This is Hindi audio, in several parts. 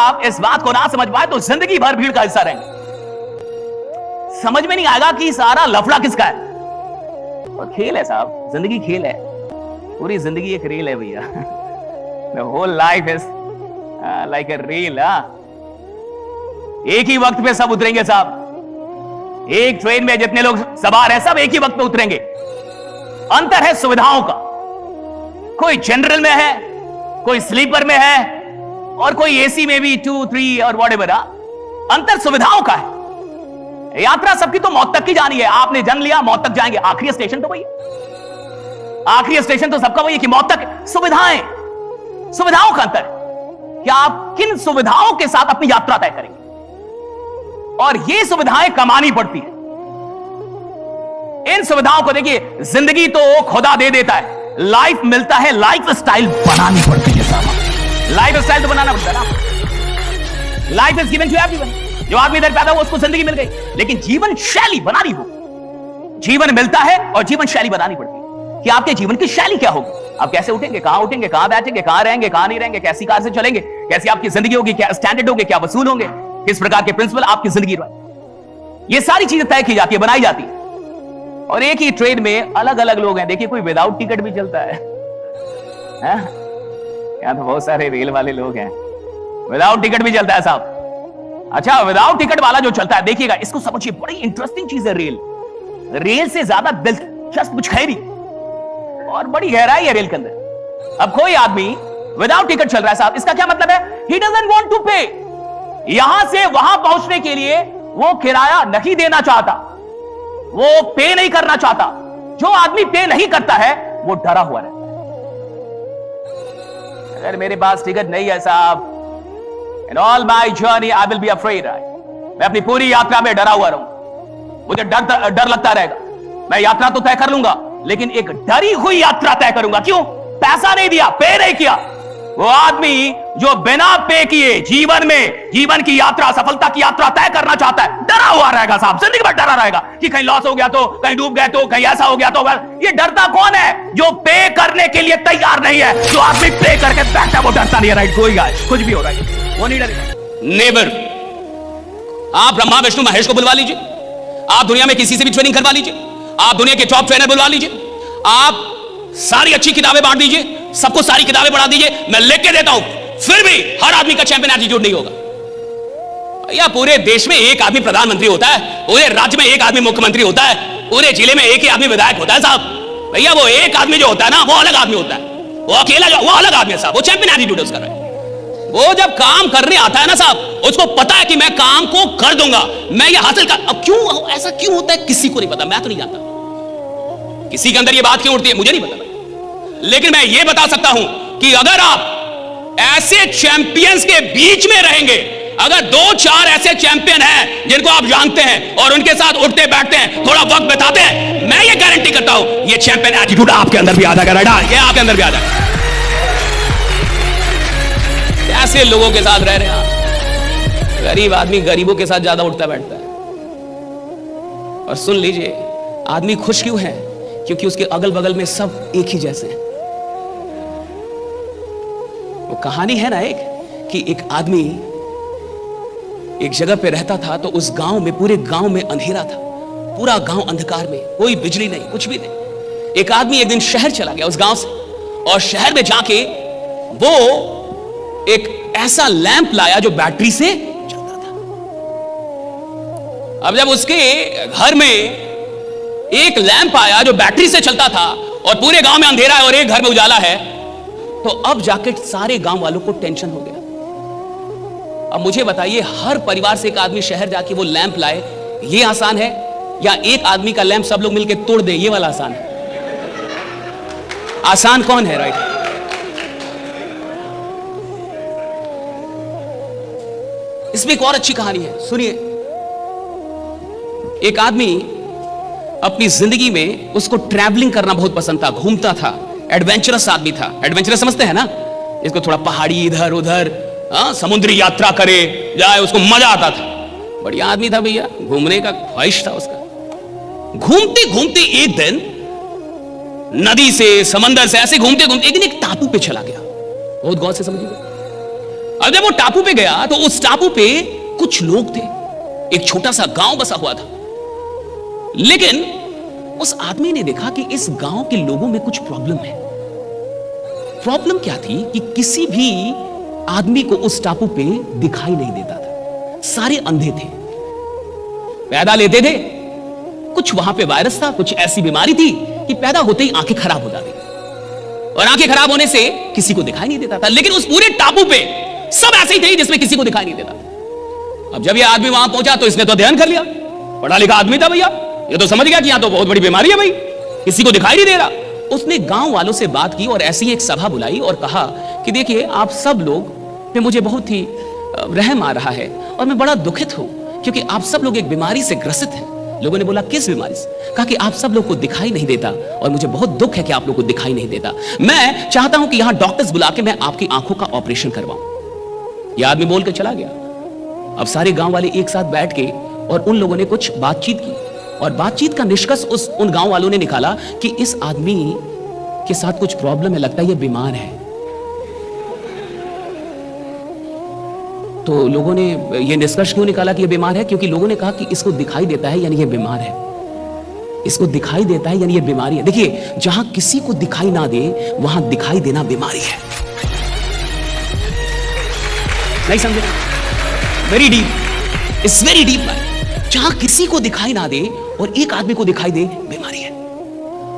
आप इस बात को ना समझ पाए तो जिंदगी भर भीड़ का हिस्सा रहेंगे। समझ में नहीं आएगा कि सारा लफड़ा किसका है। और खेल है साहब, जिंदगी खेल है, पूरी जिंदगी एक रेल है भैया। The whole life is like a reel। एक ही वक्त पे सब उतरेंगे साहब। एक ट्रेन में जितने लोग सवार हैं सब एक ही वक्त पे उतरेंगे। अंतर है सुविधाओं का, कोई जनरल में है, कोई स्लीपर में है और कोई एसी में भी 2, 3 और व्हाटएवर। अंतर सुविधाओं का है। यात्रा सबकी तो मौत तक की जानी है। आपने जन्म लिया, मौत तक जाएंगे। आखिरी स्टेशन तो वही है, आखिरी स्टेशन तो सबका वही है कि मौत तक। सुविधाएं, सुविधाओं का अंतर है कि आप किन सुविधाओं के साथ अपनी यात्रा तय करेंगे, और ये सुविधाएं कमानी पड़ती है। इन सुविधाओं को देखिए, जिंदगी तो खुदा दे देता है, लाइफ मिलता है, लाइफ स्टाइल बनानी पड़ती है साहब। लाइफ स्टाइल तो बनाना पड़ता है ना। Life is given to everyone. जो आदमी इधर पैदा हुआ उसको जिंदगी मिल गई, लेकिन जीवन शैली बनानी होगी। जीवन मिलता है और जीवन शैली बनानी पड़ती है कि आपके जीवन की शैली क्या होगी। आप कैसे उठेंगे, कहां उठेंगे, कहां बैठेंगे, कहां रहेंगे, कहां नहीं रहेंगे, कैसी कार से चलेंगे, कैसी आपकी जिंदगी होगी, क्या स्टैंडर्ड होंगे, क्या वसूल होंगे, किस प्रकार के प्रिंसिपल आपकी जिंदगी रहे। ये सारी चीजें तय की जाती है, बनाई जाती है। और एक ही ट्रेन में अलग अलग लोग हैं। देखिए, कोई विदाउट टिकट भी चलता है। यहां तो बहुत सारे रेल वाले लोग हैं, विदाउट टिकट भी चलता है साहब। अच्छा, विदाउट टिकट वाला जो चलता है, देखिएगा, इसको समझिए, बड़ी इंटरेस्टिंग चीज है रेल। रेल से ज्यादा दिलचस्प कुछ है नहीं, और बड़ी गहराई है रेल के अंदर। अब कोई आदमी विदाउट टिकट चल रहा है साहब, इसका क्या मतलब है? ही डजंट वांट टू पे। यहां से वहां पहुंचने के लिए वो किराया नहीं देना चाहता, वो पे नहीं करना चाहता। जो आदमी पे नहीं करता है वो डरा हुआ रहता है। अगर मेरे पास टिकट नहीं है साहब, in all my journey I will be afraid। मैं अपनी पूरी यात्रा में डरा हुआ रहूंगा, मुझे डर लगता रहेगा। मैं यात्रा तो तय कर लूंगा, लेकिन एक डरी हुई यात्रा तय करूंगा। क्यों? पैसा नहीं दिया, पे नहीं किया। वो आदमी जो बिना पे किए जीवन में, जीवन की यात्रा, सफलता की यात्रा तय करना चाहता है, डरा हुआ रहेगा साहब। जिंदगी भर डरा रहेगा कि कहीं लॉस हो गया तो, कहीं डूब गए तो, कहीं ऐसा हो गया तो। ये डरता कौन है? जो पे करने के लिए तैयार नहीं है। जो आदमी पे करके बैठा वो डरता नहीं है। राइट, कोई गाय कुछ भी हो रहा है, वो नहीं डरेगा। नेबर, आप ब्रह्मा विष्णु महेश को बुलवा लीजिए, आप दुनिया में किसी से भी ट्रेनिंग करवा लीजिए, आप दुनिया के टॉप ट्रेनर बुलवा लीजिए, आप सारी अच्छी किताबें बांट दीजिए, सबको सारी किताबें पढ़ा दीजिए, मैं लिख के देता हूं, फिर भी हर आदमी का चैंपियन एटीट्यूड नहीं होगा। या पूरे देश में एक आदमी प्रधानमंत्री होता है, पूरे राज्य में एक आदमी मुख्यमंत्री होता है, पूरे जिले में एक ही आदमी विधायक होता है साहब। भैया, वो एक आदमी जो होता है ना, वो अलग आदमी होता है। वो अकेला जो, वो अलग आदमी है साहब, वो चैंपियन एटीट्यूड है उसका। वो जब काम करने आता है ना साहब, उसको पता है कि मैं काम को कर दूंगा, मैं ये हासिल कर। अब क्यों ऐसा क्यों होता है किसी को नहीं पता, मैं तो नहीं जानता किसी के अंदर ये बात क्यों उठती है, मुझे नहीं पता। लेकिन मैं ये बता सकता हूं कि अगर आप ऐसे चैंपियंस के बीच में रहेंगे, अगर 2-4 ऐसे चैंपियन हैं जिनको आप जानते हैं और उनके साथ उठते बैठते हैं, थोड़ा वक्त बिताते हैं, मैं ये गारंटी करता हूं ये चैंपियन एटीट्यूड आपके अंदर भी आ जाएगा। राइट, ये आपके अंदर भी आ जाएगा। ऐसे लोगों के साथ रह रहे हैं आप। गरीब आदमी गरीबों के साथ ज्यादा उठता बैठता है। और सुन लीजिए, आदमी खुश क्यों है? क्योंकि उसके अगल बगल में सब एक ही जैसे हैं। वो कहानी है ना एक, कि एक आदमी एक जगह पे रहता था, तो उस गांव में, पूरे गांव में अंधेरा था, पूरा गांव अंधकार में, कोई बिजली नहीं, कुछ भी नहीं। एक आदमी एक दिन शहर चला गया उस गांव से, और शहर में जाके वो एक ऐसा लैंप लाया जो बैटरी से चलता था। अब जब उसके घर में एक लैंप आया जो बैटरी से चलता था, और पूरे गांव में अंधेरा है और एक घर में उजाला है, तो अब जाके सारे गांव वालों को टेंशन हो गया। अब मुझे बताइए, हर परिवार से एक आदमी शहर जाके वो लैंप लाए, ये आसान है, या एक आदमी का लैंप सब लोग मिलकर तोड़ दे, ये वाला आसान है? आसान कौन है? राइट। इसमें एक और अच्छी कहानी है, सुनिए। एक आदमी अपनी जिंदगी में, उसको ट्रैवलिंग करना बहुत पसंद था, घूमता था, एडवेंचरस आदमी था। एडवेंचरस समझते हैं ना, इसको थोड़ा पहाड़ी इधर उधर, समुद्री यात्रा करे जाए, उसको मजा आता था। बढ़िया आदमी था भैया, घूमने का ख्वाहिश था उसका। घूमते घूमते एक दिन नदी से, समंदर से ऐसे घूमते घूमते एक दिन एक टापू पे चला गया। बहुत गौर से समझिए। अब जब वो टापू पे गया तो उस टापू पे कुछ लोग थे, एक छोटा सा गांव बसा हुआ था। लेकिन उस आदमी ने देखा कि इस गांव के लोगों में कुछ प्रॉब्लम है। प्रॉब्लम क्या थी कि किसी भी आदमी को उस टापू पे दिखाई नहीं देता था, सारे अंधे थे, पैदा लेते थे। कुछ वहां पे वायरस था, कुछ ऐसी बीमारी थी कि पैदा होते ही आंखें खराब हो जाती, और आंखें खराब होने से किसी को दिखाई नहीं देता था। लेकिन उस पूरे टापू पे सब ऐसे ही थे जिसमें किसी को दिखाई नहीं देता था। अब जब ये आदमी वहां पहुंचा तो इसने तो ध्यान कर लिया, पढ़ा लिखा आदमी था भैया, ये तो समझ गया कि यहां तो बहुत बड़ी बीमारी है भाई, किसी को दिखाई नहीं दे रहा। उसने गांव वालों से बात की और ऐसी एक सभा बुलाई और कहा कि देखिए आप सब लोग पे मुझे बहुत ही रहम आ रहा है और मैं बड़ा दुखित हूं क्योंकि आप सब लोग एक बीमारी से ग्रसित हैं। लोगों ने बोला किस बीमारी से? कहा कि आप सब लोग को दिखाई नहीं देता और मुझे बहुत दुख है कि आप लोग को दिखाई नहीं देता। मैं चाहता हूं कि यहां डॉक्टर्स बुला के मैं आपकी आंखों का ऑपरेशन करवाऊं। यह आदमी बोल के चला गया। अब सारे गांव वाले एक साथ बैठ के और उन लोगों ने कुछ बातचीत की और बातचीत का निष्कर्ष उन गांव वालों ने निकाला कि इस आदमी के साथ कुछ प्रॉब्लम है, लगता है ये बीमार है। तो लोगों ने ये निष्कर्ष क्यों निकाला कि ये बीमार है? क्योंकि लोगों ने कहा कि इसको दिखाई देता है यानी ये बीमार है, इसको दिखाई देता है यानी ये बीमारी है। देखिए जहां किसी को दिखाई ना दे वहां दिखाई देना बीमारी है। नहीं समझे? Very deep, it's very deep man. जहां किसी को दिखाई ना दे और एक आदमी को दिखाई दे बीमारी है।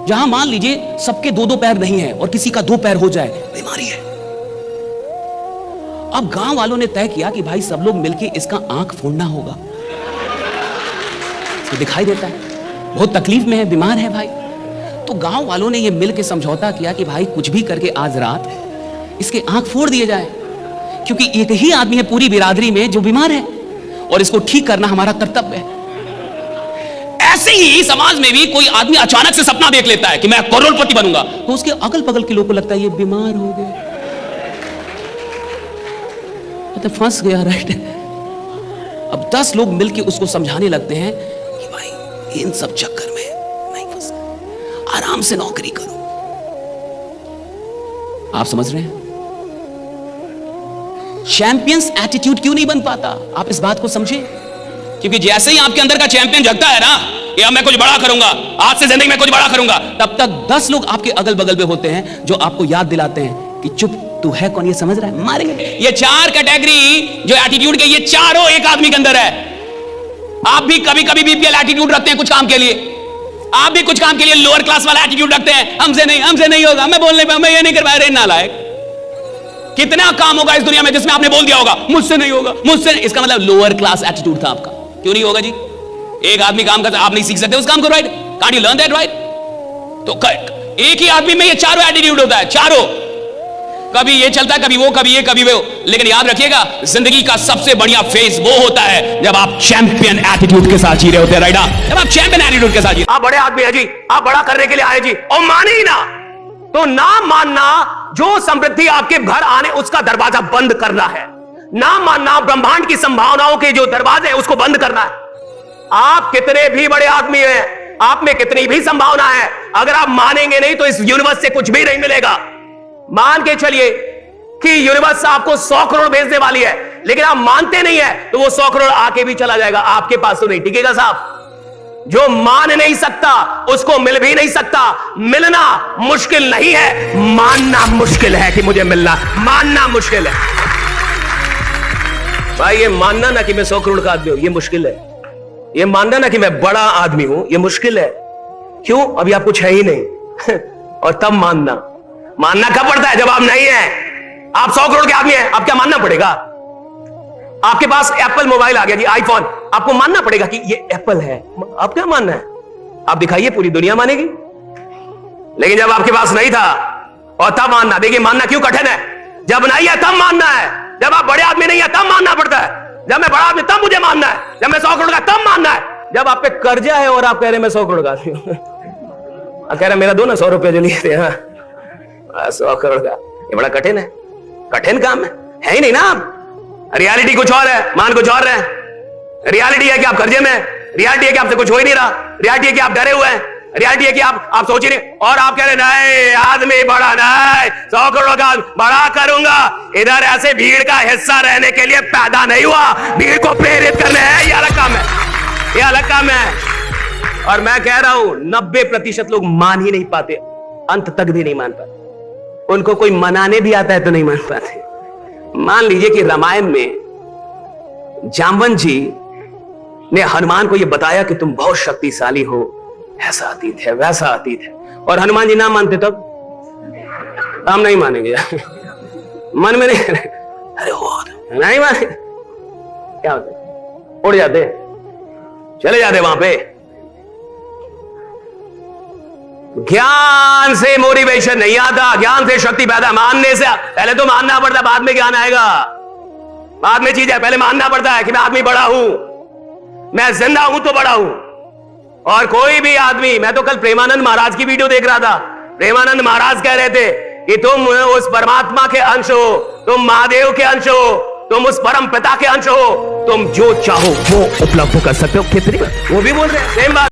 जहां मान लीजिए सबके दो दो पैर नहीं है और किसी का दो पैर हो जाए बीमारी है। अब गांव वालों ने तय किया कि भाई सब लोग मिलके इसका आंख फोड़ना होगा। तो दिखाई देता है, बहुत तकलीफ में है, बीमार है भाई। तो गांव वालों ने यह मिलके समझौता किया कि भाई कुछ भी करके आज रात इसके आंख फोड़ दिए जाए, क्योंकि एक ही आदमी है पूरी बिरादरी में जो बीमार है और इसको ठीक करना हमारा कर्तव्य है। ऐसे ही समाज में भी कोई आदमी अचानक से सपना देख लेता है कि मैं करोड़पति बनूंगा, तो उसके अगल बगल के लोगों को लगता है ये बीमार हो गए, तो फंस गया। राइट? अब 10 लोग मिलके उसको समझाने लगते हैं कि भाई इन सब चक्कर में नहीं फंस, आराम से नौकरी करो। आप समझ रहे हैं? चैंपियंस एटीट्यूड क्यों नहीं बन पाता? आप इस बात को समझे, क्योंकि जैसे ही आपके अंदर का चैंपियन जगता है ना कि अब मैं कुछ बड़ा करूंगा, आज से जिंदगी में कुछ बड़ा करूंगा, तब तक 10 लोग आपके अगल बगल में होते हैं जो आपको याद दिलाते हैं कि चुप, तू है कौन, ये समझ रहा है, मारेंगे। ये 4 कैटेगरी जो एटीट्यूड के, ये चारों एक आदमी के अंदर है। आप भी कभी कभी बीपीएल एटीट्यूड रखते हैं कुछ काम के लिए, आप भी कुछ काम के लिए लोअर क्लास वाला एटीट्यूड रखते हैं, हमसे नहीं होगा, मैं बोलने पे मैं ये नहीं कर पाया। रे नालायक, कितना काम होगा इस दुनिया में जिसमें आपने बोल दिया होगा मुझसे नहीं होगा, मुझसे, इसका मतलब लोअर क्लास एटीट्यूड था आपका। क्यों नहीं होगा जी? एक आदमी काम करता, आप नहीं सीख सकते उस काम को, right? Can't you learn that, right? तो एक ही आदमी में ये चारों एटीट्यूड होता है, चारों। कभी ये चलता है, कभी वो, कभी ये, कभी वो। लेकिन याद रखिएगा, जिंदगी का सबसे बढ़िया फेज वो होता है जब आप चैंपियन एटीट्यूड के साथ जी रहे होते हैं, राइट? जब आप चैंपियन एटीट्यूड के साथ जी, आप बड़े आदमी है जी, आप बड़ा करने के लिए आए जी, और माने ही ना, तो ना मानना जो समृद्धि आपके घर आने उसका दरवाजा बंद करना है, ना मानना ब्रह्मांड की संभावनाओं के जो दरवाजे है उसको बंद करना है। आप कितने भी बड़े आदमी हैं, आप में कितनी भी संभावना है, अगर आप मानेंगे नहीं तो इस यूनिवर्स से कुछ भी नहीं मिलेगा। मान के चलिए कि यूनिवर्स आपको 100 करोड़ भेजने वाली है, लेकिन आप मानते नहीं है तो वो 100 करोड़ आके भी चला जाएगा, आपके पास तो नहीं टिकेगा साहब। जो मान नहीं सकता उसको मिल भी नहीं सकता। मिलना मुश्किल नहीं है, मानना मुश्किल है कि मुझे मिलना, मानना मुश्किल है भाई। ये मानना ना कि मैं 100 करोड़ का आदमी हूं, ये मुश्किल है। ये मानना ना कि मैं बड़ा आदमी हूं, ये मुश्किल है। क्यों? अभी आप कुछ है ही नहीं और तब मानना कब पड़ता है? जब आप नहीं है। आप 100 करोड़ के आदमी हैं, आप क्या मानना पड़ेगा? आपके पास एप्पल मोबाइल आ गया जी, आईफोन, आपको मानना पड़ेगा कि ये एप्पल है। आप क्या मानना है? आप दिखाइए, पूरी दुनिया मानेगी। लेकिन जब आपके पास नहीं था और तब मानना, देखिए मानना क्यों कठिन है। जब नहीं है तब मानना है, जब आप बड़े आदमी नहीं है तब मानना पड़ता है। जब मैं बड़ा आदमी तब मुझे मानना है, जब मैं 100 करोड़ का तब मानना है। जब आप पे कर्जा है और आप कह रहे मैं 100 करोड़ का आदमी हूं, कह रहे मेरा दो ना 100 रुपए जो लिए थे, 100 करोड़ का, ये बड़ा कठिन है, कठिन काम है ही नहीं ना। आप रियलिटी कुछ और है, मान कुछ और है। रियलिटी है कि आप कर्जे में हैं, रियलिटी है कि आपसे कुछ हो ही नहीं रहा, रियलिटी है कि आप डरे हुए हैं, रियलिटी है कि आप सोच ही नहीं, और आप कह रहे नहीं आदमी बड़ा नहीं, 100 करोड़ का बड़ा करूंगा। इधर ऐसे भीड़ का हिस्सा रहने के लिए पैदा नहीं हुआ, भीड़ को प्रेरित करने है, ये अलग काम है, ये अलग काम है। और मैं कह रहा हूं 90% लोग मान ही नहीं पाते, अंत तक भी नहीं मान पाते। उनको कोई मनाने भी आता है तो नहीं मान पाते। मान लीजिए कि रामायण में जामवन जी ने हनुमान को यह बताया कि तुम बहुत शक्तिशाली हो, ऐसा अतीत है वैसा अतीत है, और हनुमान जी ना मानते तब हम नहीं मानेंगे मन में नहीं, अरे हो नहीं माने, क्या होता, उड़ जाते, चले जाते वहां पे। ज्ञान से मोटिवेशन नहीं आता, ज्ञान से शक्ति पैदा, मानने से, पहले तो मानना पड़ता, बाद में ज्ञान आएगा। बाद में चीज है, पहले मानना पड़ता है कि मैं आदमी बड़ा हूं, मैं जिंदा हूं तो बड़ा हूं। और कोई भी आदमी, मैं तो कल प्रेमानंद महाराज की वीडियो देख रहा था, प्रेमानंद महाराज कह रहे थे कि तुम उस परमात्मा के अंश हो, तुम महादेव के अंश हो, तुम उस परम पिता के अंश हो, तुम जो चाहो वो उपलब्ध कर सकते हो। कितनी वो भी बोल रहे हैं सेम बात।